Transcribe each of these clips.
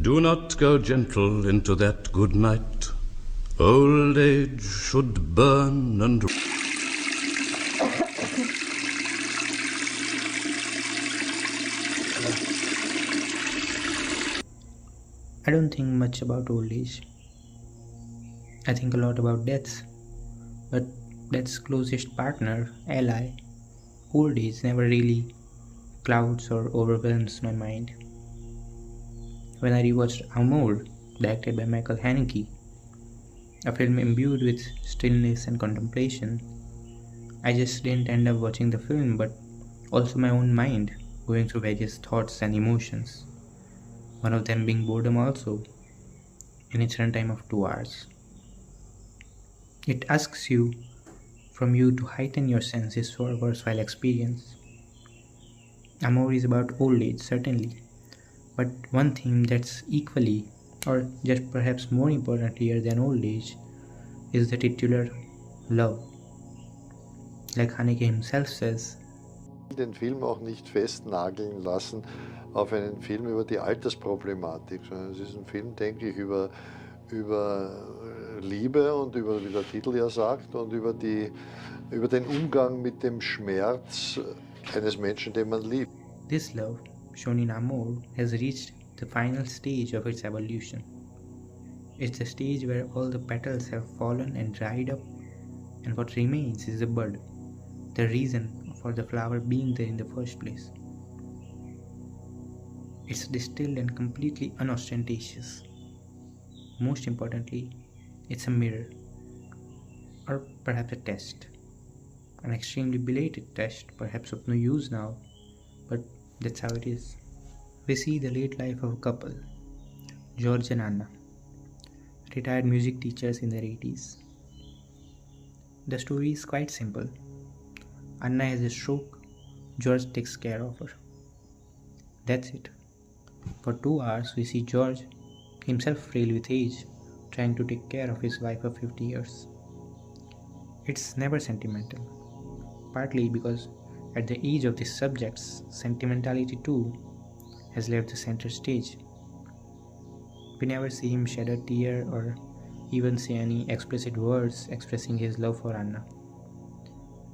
Do not go gentle into that good night. Old age should burn and... I don't think much about old age. I think a lot about death, but death's closest partner, ally, old age never really clouds or overwhelms my mind. When I rewatched Amour, directed by Michael Haneke, a film imbued with stillness and contemplation, I just didn't end up watching the film but also my own mind going through various thoughts and emotions, one of them being boredom also, in its runtime of 2 hours. It asks from you to heighten your senses for a worthwhile experience. Amour is about old age, certainly, but one theme that's equally, or just perhaps more important here than old age, is the titular love. Like Haneke himself says, den Film auch nicht festnageln lassen auf einen Film über die Altersproblematik, sondern es ist ein Film, denke ich, über Liebe und über, wie der Titel ja sagt, und über den Umgang mit dem Schmerz eines Menschen, den man liebt. This love, shown in Amour, has reached the final stage of its evolution. It's the stage where all the petals have fallen and dried up, and what remains is the bud, the reason for the flower being there in the first place. It's distilled and completely unostentatious. Most importantly, it's a mirror, or perhaps a test. An extremely belated test, perhaps of no use now, but that's how it is. We see the late life of a couple, George and Anna, retired music teachers in their 80s. The story is quite simple. Anna has a stroke, George takes care of her. That's it. For 2 hours we see George, himself frail with age, trying to take care of his wife of 50 years. It's never sentimental, partly because at the age of these subjects, sentimentality too has left the center stage. We never see him shed a tear or even say any explicit words expressing his love for Anna.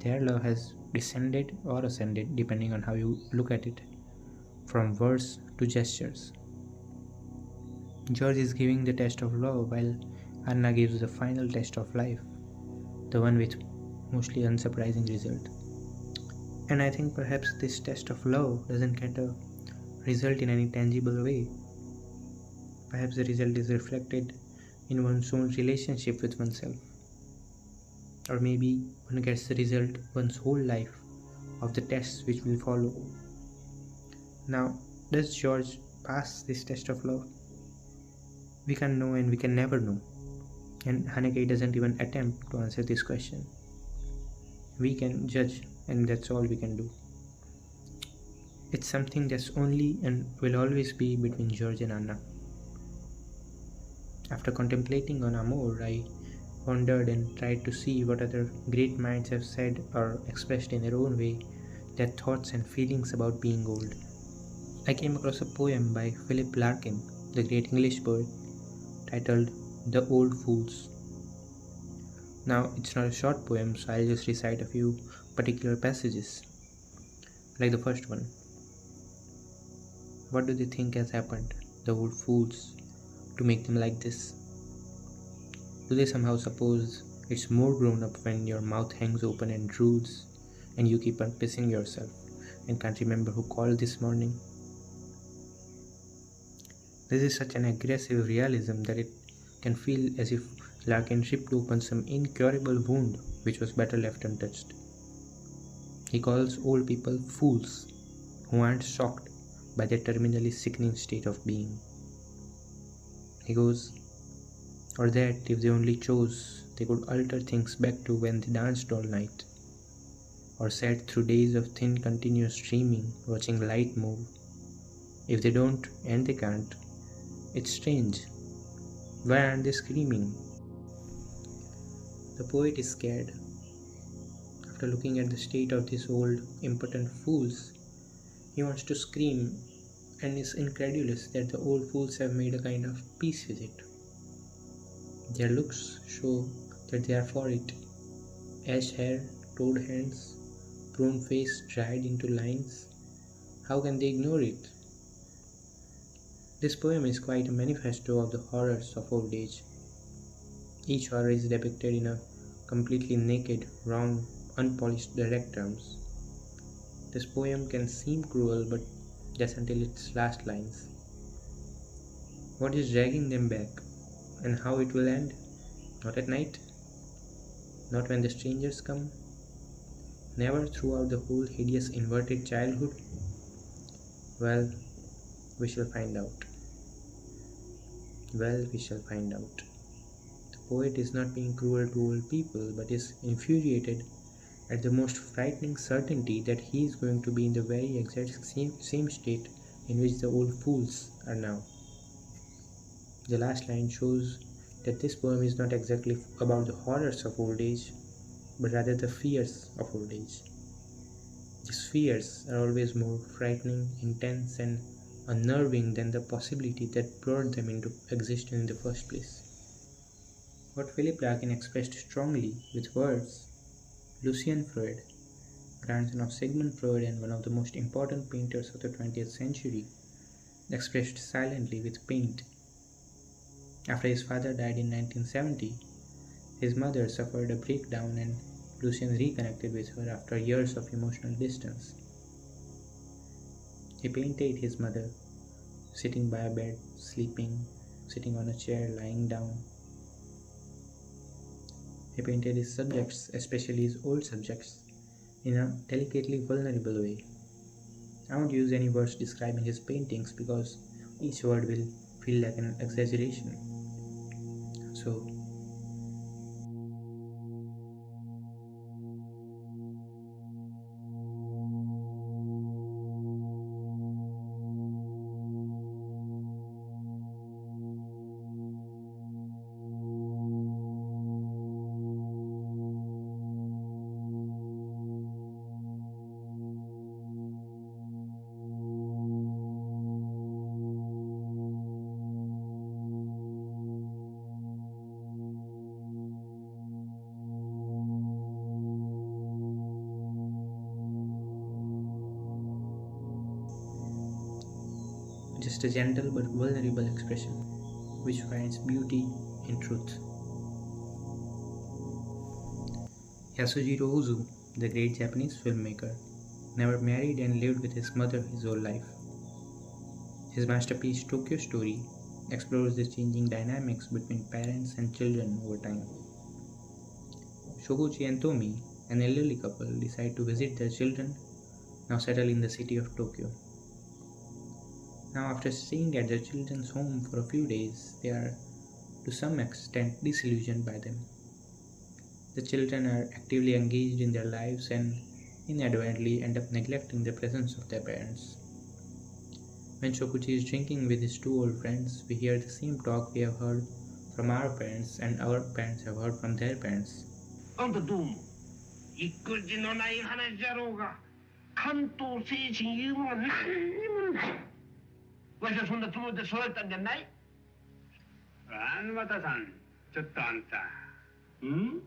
Their love has descended or ascended depending on how you look at it, from words to gestures. George is giving the test of love while Anna gives the final test of life, the one with mostly unsurprising result. And I think perhaps this test of love doesn't get a result in any tangible way. Perhaps the result is reflected in one's own relationship with oneself. Or maybe one gets the result one's whole life of the tests which will follow. Now, does George pass this test of love? We can know and we can never know. And Haneke doesn't even attempt to answer this question. We can judge, and that's all we can do. It's something that's only and will always be between George and Anna. After contemplating on Amour, I wondered and tried to see what other great minds have said or expressed in their own way their thoughts and feelings about being old. I came across a poem by Philip Larkin, the great English poet, titled The Old Fools. Now, it's not a short poem, so I'll just recite a few particular passages. Like the first one. What do they think has happened, the old fools, to make them like this? Do they somehow suppose it's more grown up when your mouth hangs open and drools and you keep on pissing yourself and can't remember who called this morning? This is such an aggressive realism that it can feel as if Larkin ripped open some incurable wound which was better left untouched. He calls old people fools who aren't shocked by their terminally sickening state of being. He goes, or that if they only chose, they could alter things back to when they danced all night, or sat through days of thin continuous dreaming, watching light move. If they don't, and they can't, it's strange. Why aren't they screaming? The poet is scared. After looking at the state of these old, impotent fools, he wants to scream and is incredulous that the old fools have made a kind of peace with it. Their looks show that they are for it. Ashed hair, toad hands, prune face dried into lines. How can they ignore it? This poem is quite a manifesto of the horrors of old age. Each horror is depicted in a completely naked, wrong, unpolished direct terms. This poem can seem cruel, but just until its last lines. What is dragging them back, and how it will end? Not at night, not when the strangers come, never throughout the whole hideous inverted childhood. Well, we shall find out. Well, we shall find out. The poet is not being cruel to old people, but is infuriated at the most frightening certainty that he is going to be in the very exact same state in which the old fools are now. The last line shows that this poem is not exactly about the horrors of old age, but rather the fears of old age. These fears are always more frightening, intense, and unnerving than the possibility that brought them into existence in the first place. What Philip Larkin expressed strongly with words, Lucian Freud, grandson of Sigmund Freud and one of the most important painters of the 20th century, expressed silently with paint. After his father died in 1970, his mother suffered a breakdown and Lucian reconnected with her after years of emotional distance. He painted his mother, sitting by a bed, sleeping, sitting on a chair, lying down. He painted his subjects, especially his old subjects, in a delicately vulnerable way. I won't use any words describing his paintings because each word will feel like an exaggeration. So, just a gentle but vulnerable expression, which finds beauty in truth. Yasujiro Ozu, the great Japanese filmmaker, never married and lived with his mother his whole life. His masterpiece Tokyo Story explores the changing dynamics between parents and children over time. Shoguchi and Tomi, an elderly couple, decide to visit their children, now settled in the city of Tokyo. Now, after staying at their children's home for a few days, they are to some extent disillusioned by them. The children are actively engaged in their lives and inadvertently end up neglecting the presence of their parents. When Shokuchi is drinking with his two old friends, we hear the same talk we have heard from our parents and our parents have heard from their parents. あんたどうも育児のない話じゃろうが関東精神いうものは何にもない。わしはそんなつもりで育てたんじゃない。沼田さん、ちょっとあんた。ん？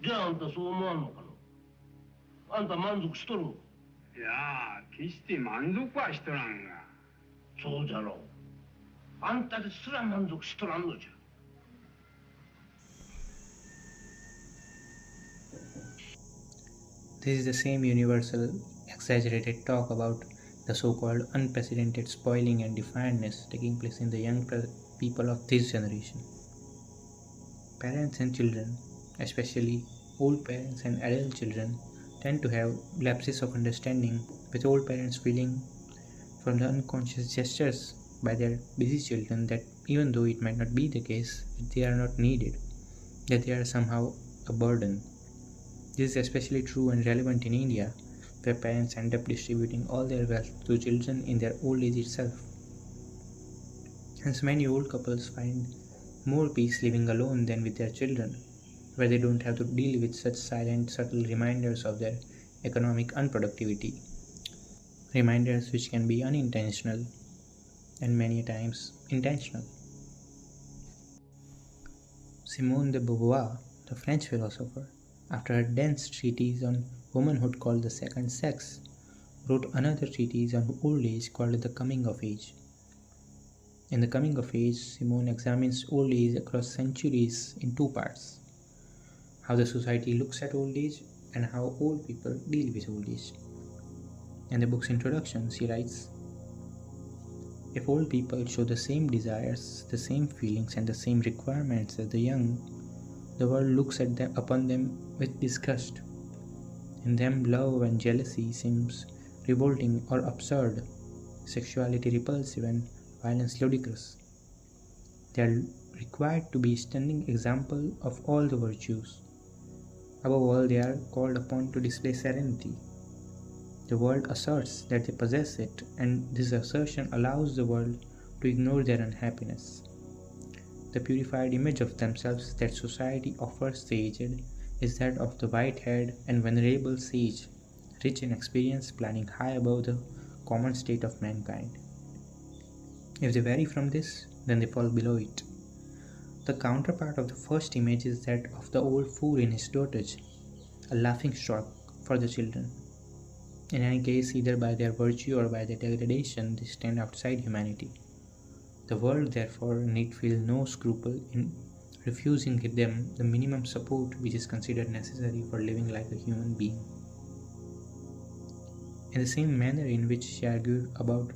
じゃああんたそう思わんのかの？あんた満足しとるの？いや決して満足はしとらんが。そうじゃろう。あんたですら満足しとらんのじゃ。This is the same universal, exaggerated talk about the so-called unprecedented spoiling and defiantness taking place in the young people of this generation. Parents and children, especially old parents and adult children, tend to have lapses of understanding, with old parents feeling from the unconscious gestures by their busy children that even though it might not be the case, they are not needed, that they are somehow a burden. This is especially true and relevant in India, where parents end up distributing all their wealth to children in their old age itself. Hence, many old couples find more peace living alone than with their children, where they don't have to deal with such silent, subtle reminders of their economic unproductivity. reminders which can be unintentional and many times intentional. Simone de Beauvoir, the French philosopher, after a dense treatise on womanhood called The Second Sex, wrote another treatise on old age called The Coming of Age. In The Coming of Age, Simone examines old age across centuries in two parts: how the society looks at old age and how old people deal with old age. In the book's introduction, she writes, "If old people show the same desires, the same feelings, and the same requirements as the young, the world looks upon them with disgust. In them, love and jealousy seems revolting or absurd, sexuality repulsive, and violence ludicrous. They are required to be standing example of all the virtues. Above all, they are called upon to display serenity. The world asserts that they possess it, and this assertion allows the world to ignore their unhappiness. The purified image of themselves that society offers the aged is that of the white-haired and venerable sage, rich in experience, planning high above the common state of mankind. If they vary from this, then they fall below it. The counterpart of the first image is that of the old fool in his dotage, a laughing stock for the children. In any case, either by their virtue or by their degradation, they stand outside humanity. The world, therefore, need feel no scruple in refusing them the minimum support which is considered necessary for living like a human being." In the same manner in which she argued about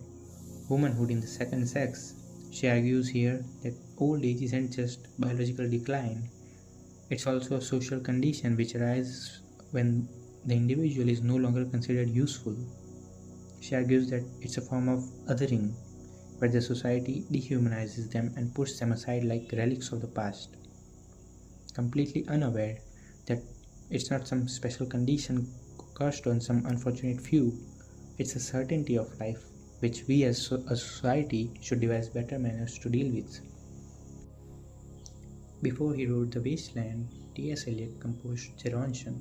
womanhood in The Second Sex, she argues here that old age isn't just biological decline, it's also a social condition which arises when the individual is no longer considered useful. She argues that it's a form of othering, where the society dehumanizes them and puts them aside like relics of the past, completely unaware that it's not some special condition cursed on some unfortunate few, it's a certainty of life which we as a society should devise better manners to deal with. Before he wrote The Wasteland, T.S. Eliot composed Gerontion,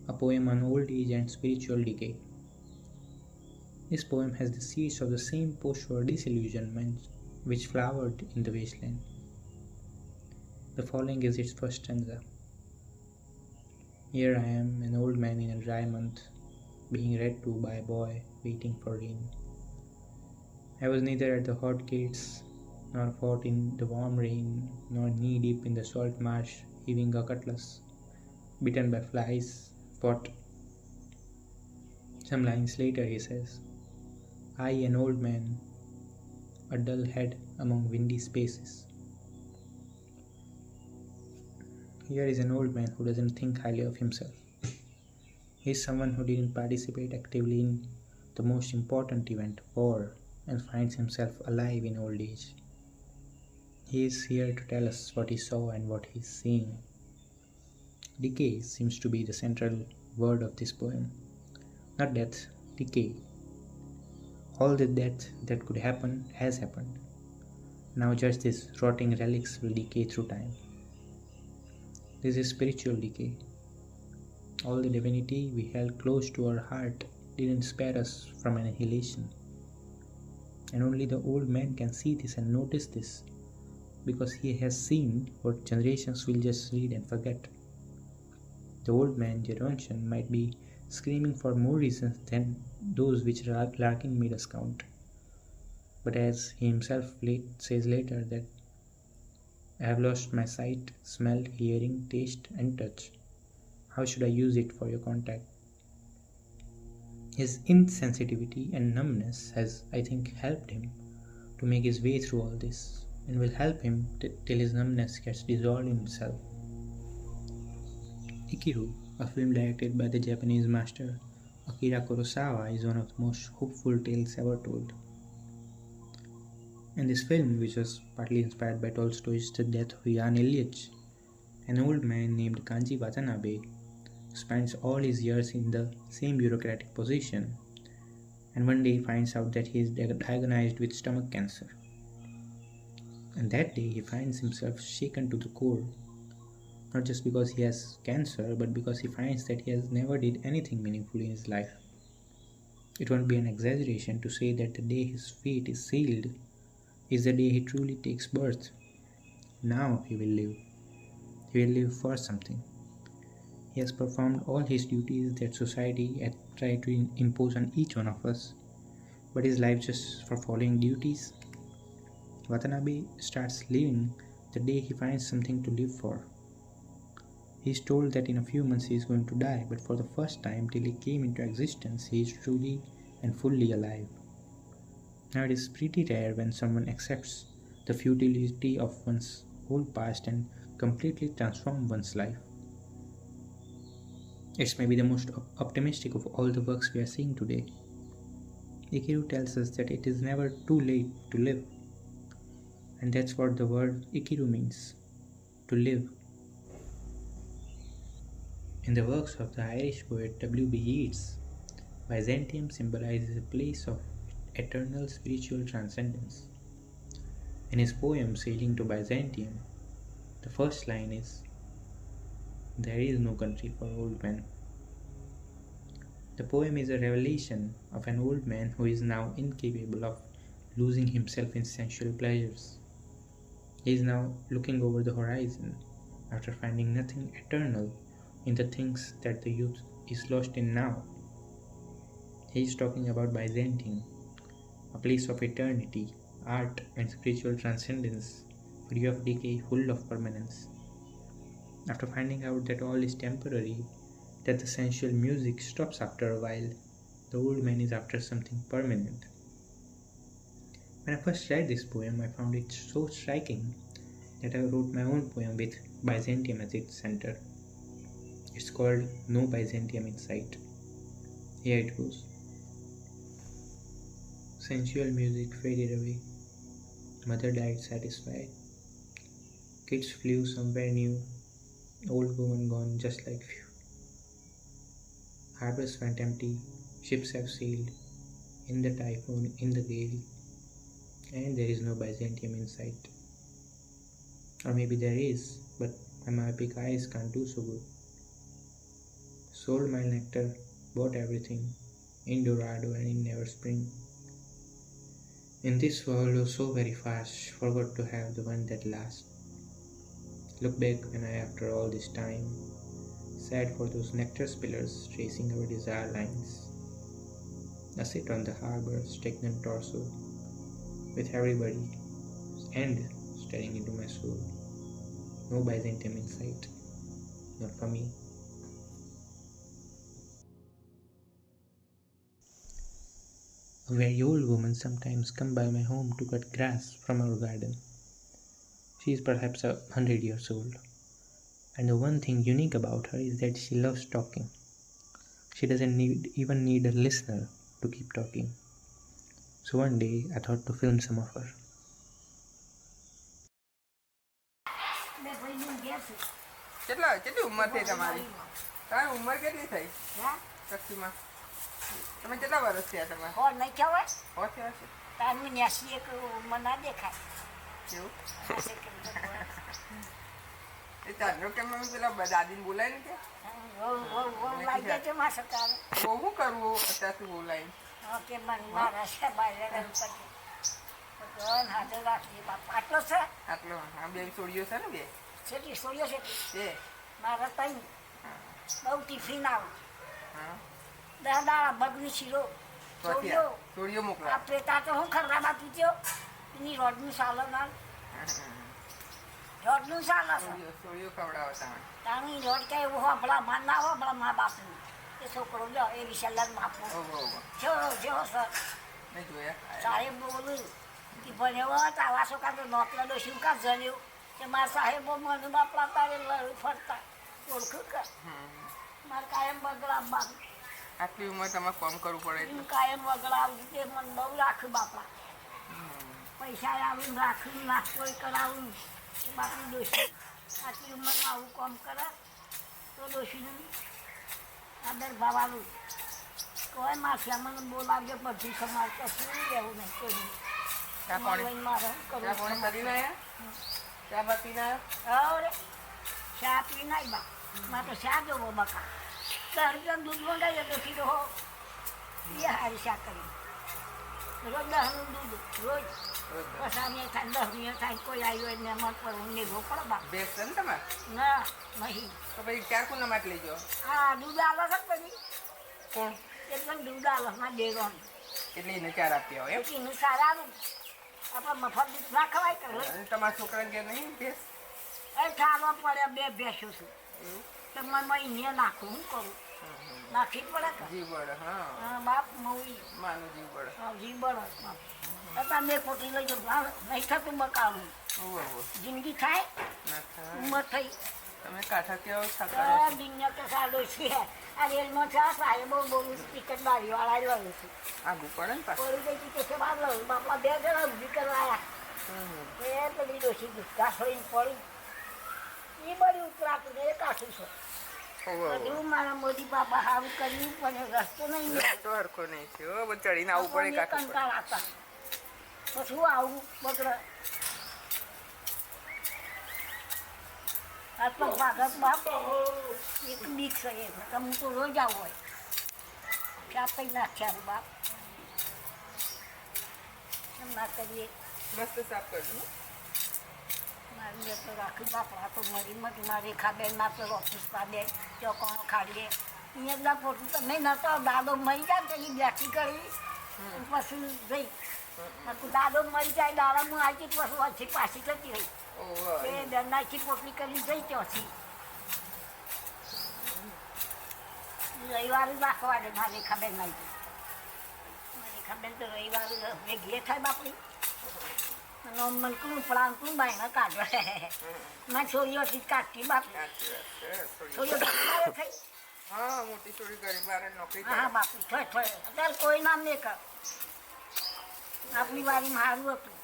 a poem on old age and spiritual decay. This poem has the seeds of the same post-war disillusionment which flowered in The Wasteland. The following is its first stanza. "Here I am, an old man in a dry month, being read to by a boy waiting for rain. I was neither at the hot gates, nor fought in the warm rain, nor knee-deep in the salt marsh, heaving a cutlass, bitten by flies, fought." Some lines later he says, "I, an old man, a dull head among windy spaces." Here is an old man who doesn't think highly of himself. He is someone who didn't participate actively in the most important event, war, and finds himself alive in old age. He is here to tell us what he saw and what he is seeing. Decay seems to be the central word of this poem. Not death, decay. All the death that could happen has happened. Now just these rotting relics will decay through time. This is spiritual decay. All the divinity we held close to our heart didn't spare us from annihilation. And only the old man can see this and notice this, because he has seen what generations will just read and forget. The old man, Gerontion, might be screaming for more reasons than those which Larkin made us count. But as he himself says later that I have lost my sight, smell, hearing, taste, and touch. How should I use it for your contact? His insensitivity and numbness has, I think, helped him to make his way through all this, and will help him till his numbness gets dissolved in himself. Ikiru, a film directed by the Japanese master Akira Kurosawa, is one of the most hopeful tales ever told. In this film, which was partly inspired by Tolstoy's The Death of Jan Ilyich, an old man named Kanji Watanabe spends all his years in the same bureaucratic position, and one day finds out that he is diagnosed with stomach cancer. And that day he finds himself shaken to the core, not just because he has cancer, but because he finds that he has never did anything meaningful in his life. It won't be an exaggeration to say that the day his fate is sealed is the day he truly takes birth. Now he will live. He will live for something. He has performed all his duties that society had tried to impose on each one of us. But is life just for following duties? Watanabe starts living the day he finds something to live for. He is told that in a few months he is going to die, but for the first time till he came into existence, he is truly and fully alive. Now it is pretty rare when someone accepts the futility of one's whole past and completely transform one's life. It's maybe the most optimistic of all the works we are seeing today. Ikiru tells us that it is never too late to live. And that's what the word Ikiru means, to live. In the works of the Irish poet W.B. Yeats, Byzantium symbolizes a place of eternal spiritual transcendence. In his poem Sailing to Byzantium, the first line is, "There is no country for old men." The poem is a revelation of an old man who is now incapable of losing himself in sensual pleasures. He is now looking over the horizon after finding nothing eternal in the things that the youth is lost in now. He is talking about Byzantium, a place of eternity, art, and spiritual transcendence, free of decay, full of permanence. After finding out that all is temporary, that the sensual music stops after a while, the old man is after something permanent. When I first read this poem, I found it so striking that I wrote my own poem with Byzantium as its center. It's called No Byzantium in Sight. Here it goes. Sensual music faded away. Mother died satisfied. Kids flew somewhere new. Old woman gone just like few. Harbors went empty. Ships have sailed. In the typhoon, in the gale. And there is no Byzantium in sight. Or maybe there is, but my myopic eyes can't do so good. Sold my nectar, bought everything, in Dorado and in Never Spring. In this world, oh so very fast, forgot to have the one that lasts. Look back when I, after all this time, sad for those nectar spillers tracing our desire lines. I sit on the harbor, stagnant torso, with everybody, and staring into my soul. No Byzantium in sight, not for me. A very old woman sometimes comes by my home to cut grass from our garden. She is perhaps 100 years old, and the one thing unique about her is that she loves talking. She doesn't even need a listener to keep talking. So one day I thought to film some of her. કેટલી ઉંમર થઈ તમારી? તમારી ઉંમર કેટલી થઈ? શક્તિમાં તમે કેટલા વર્ષ થયા તમારે? હોર નહીં કહેવાય હોર થયા છે? તારનું 80 એક ઉંમર ના દેખાય કેવું? 80 એક ઉંમર. એ તારનો કેમ અમે પેલા દાદીને બોલાય ને કે વહુ લાગી જાય છે માં સરકાર. બહુ શું કરવું અત્યારથી બોલાય? હા કે મારા છે બાય ભગવાન હાજર રાખીએ બાપ. આટલો છે? આટલો હા, બે છોડીઓ છે ને? બે છેટી છોડ્યો છે બે મારા તઈ બહુ ટિફિન આવું હા દાદા બગની શીરો છોડ્યો છોડીઓ મોકલા. આ પેટા તો હું ખરાબ આપી ગયો એની રોડનું સાલન રોડનું સાલન છોડીઓ ખવડાવો તમે તાણી રોડ કે એવું હોપડા માર ના હોપડા મા બાપનું એ છોકરો લો એ વિશાલન માપો જો જો સર મેં જોયા સાહેબ બોલું કે ભણ્યો આવા છોકરા તો નોકરા શું કા જણ્યું કે મારા સાહેબો મને બાપડા તારે લડું ફરતા ઓળખું કર મારે કાયમ બગડા આટલી ઉંમર તમારે કામ કરવું પડે કાયમ વગડાવું તે મને બહુ રાખ્યું બાપા પૈસા આવું રાખું નાસ્તો કરાવું કે બાપી ડોસી આટલી ઉંમરમાં આવું કામ કરે તો ડોસીનું આદર ભાવાલું કોઈ માથે મને બોલાવજો બધું સમાજ કશું રહેવું નહીં કોઈ મારે કરવું કરીને આવ્યા ચા બા પીને અરે ચા પીને આવી બા મારે તો ચા જોવો બકા ઘર દૂધ મંગાવીએ તો સીધો હો એ હારી શાક કરી રોજ 10નું દૂધ રોજ પછી અમે થાય 10 મિનિટ થાય કોઈ આવ્યું હોય ને મત પર હું લેવો પડે બાપ બેસ છે ને તમારે ના નહીં તો પછી ચાર કુના માટે લઈ જાઓ હા દૂધ આલો છે પછી કોણ એકદમ દૂધ આલો માં દેવાનું એટલે એને ચાર આપ્યા હોય એમ એનું સારાનું આપણે મફત દૂધ ના ખવાય કે રોજ અને તમારા છોકરાને ઘેર નહીં બેસ એ ઠાલવા પડે 2 ભેંસો છું તો મને અહીંયા નાખું હું કરું નાખી પડે કે જીવ બળે હા હા બાપ મવી માનું જીવ બળે જી બળે તમે ખોટી લઈ જાઓ નહીં થતું બકાવું ઓહો જિંદગી થાય ના થાય ઉંમર થઈ તમે કાંઠા કેવો ખાતા દુનિયા તો સારો છે આ રેલમાં છે સાહેબો બોલું ટિકટ બારીવાળા રહ્યો છે આગું પડે ને પાછું પડી ગઈ કે બાપ બાપા 2 જણા ઊભી કરવા આવ્યા એ પેલી ડોસી ગુસ્સા થઈને પડી એ બધી ઉતરાતું ને એ કાઠું છે બધું મારા મોદી બાપા સારું કર્યું પણ રસ્તો નહીં તો હરખો નહીં છે હો બધું ચડીને આવવું પડે કાંઠું પડે કંટાળ આવતા પછી આવું બગડે આ તો ભાગત બાપ એક બીક છે એ હું તો રોજ આવું હોય ક્યાં કઈ નાખ્યા બાપ એમ ના કરીએ મસ્ત સાફ કરજો મારી તો રાખી બાપડા તો મરી મત મારી ખાબેન માત્ર ઓફિસ પાડે ચોકોનો ખાડીએ અહીંયા બધા પોતું તમે નતો દાદો મરી જાય તેની બેઠી કરી પછી જઈ દાદો મરી જાય દાડા હું આવી પછી વચ્ચે પાછી જતી રહી એ દરનાથી પોટલી કરી જઈ ત્યાંથી રવિવારે રાખવા દે મારી ખાબેન મારી ખાબેન તો રવિવારે ઘે થાય બાપડી અને મનકું પડાંકું બાઈને કાઢવા મેં છોરીઓથી જ કાઢતી બાપ છોરીઓ થઈ હા મોટી ચોરી કરી બારે નોકરી હા બાપુ થોય થોય અત્યારે કોઈ નામ નહીં કર આપણી વાડીમાં સારું હતું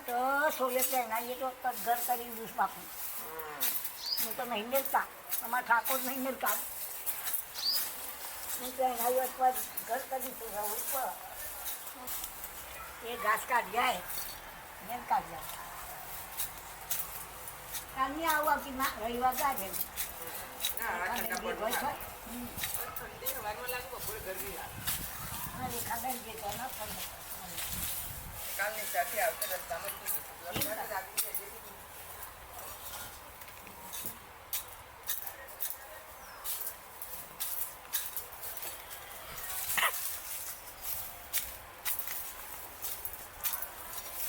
તો છોરીઓ પહેરાવીએ તો ઘર કરી દઈશ બાપુ હું તો નહીં મેળતા તમારા ઠાકોર નહીં મેળતા હું પહેરાવી પર ઘર કરીશું રહું પર એ ઘાસ કાઢી જાય મેં કાઢી જાય કાલની આવું આપી રવિવાર ગાજે રેખાબેન જે કહે કાલની સાથે આવશે રસ્તામાં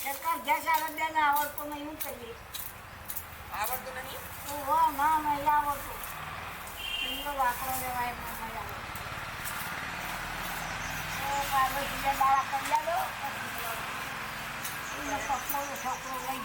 સરકાર જ્યાં સારા બેન આવડતું નહીં હું કરીએ આવડતું નહીં ઓહો ના નહીં આવડતું એનો વાકડો લેવાય નહીં આવડતું પાડોશીને દાડા કરી આવ્યો પપ્પો છોકરો લઈ